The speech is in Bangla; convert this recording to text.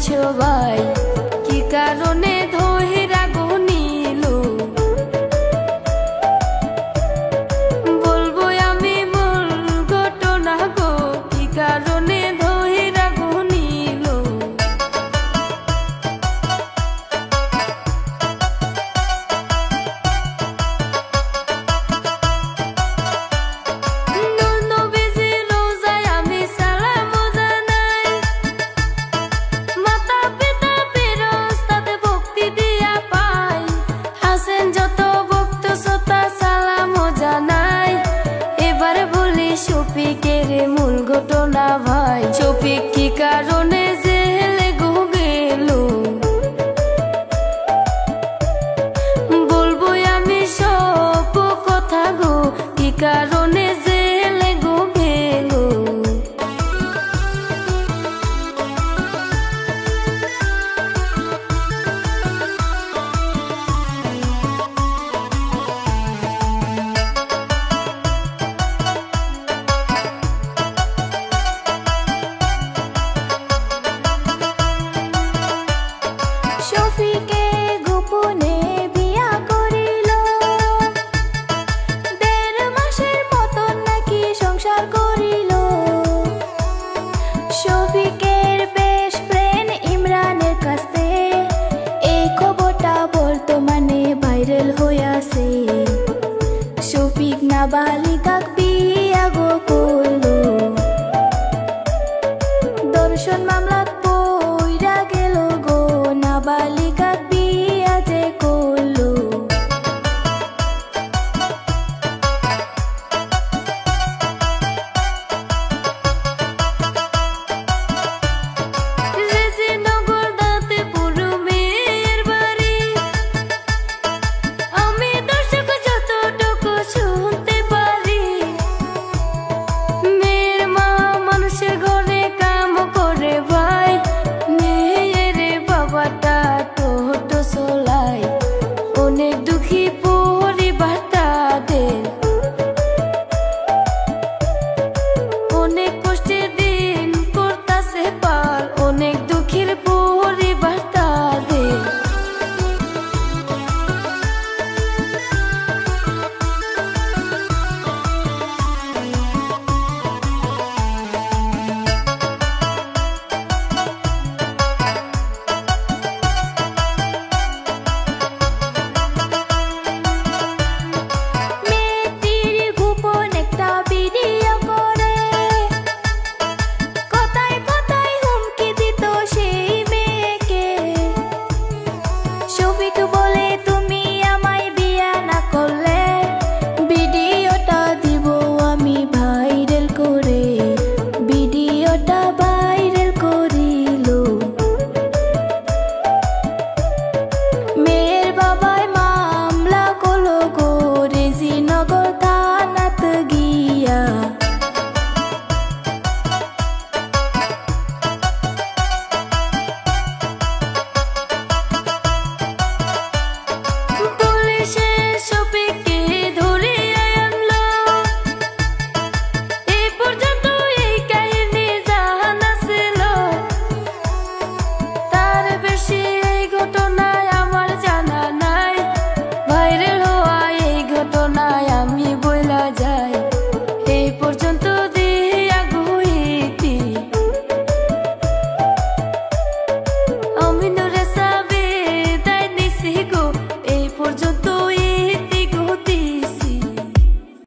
সবাই কি কারণে ধইরা গো নিল বলবো আমি মূল ঘটনা গো কি কারণে ধইরা গো নিল শফিকের মূল ঘটনা ভাই শফিক কি কারণে জেলে গো গেল বলবো আমি সব কথা গো কি কারণে জেলে গো গেল শফিকে গোপনে বিয়া করিল ১.৫ মাসের মতন নাকি সংসার করিল শফিকের বেস্ট ফ্রেন্ড ইমরানের কাছে এই খবরটা বর্তমানে ভাইরাল হইয়াছে শফিক নাবালিকা বিয়া গো করল ধর্ষণ মামলা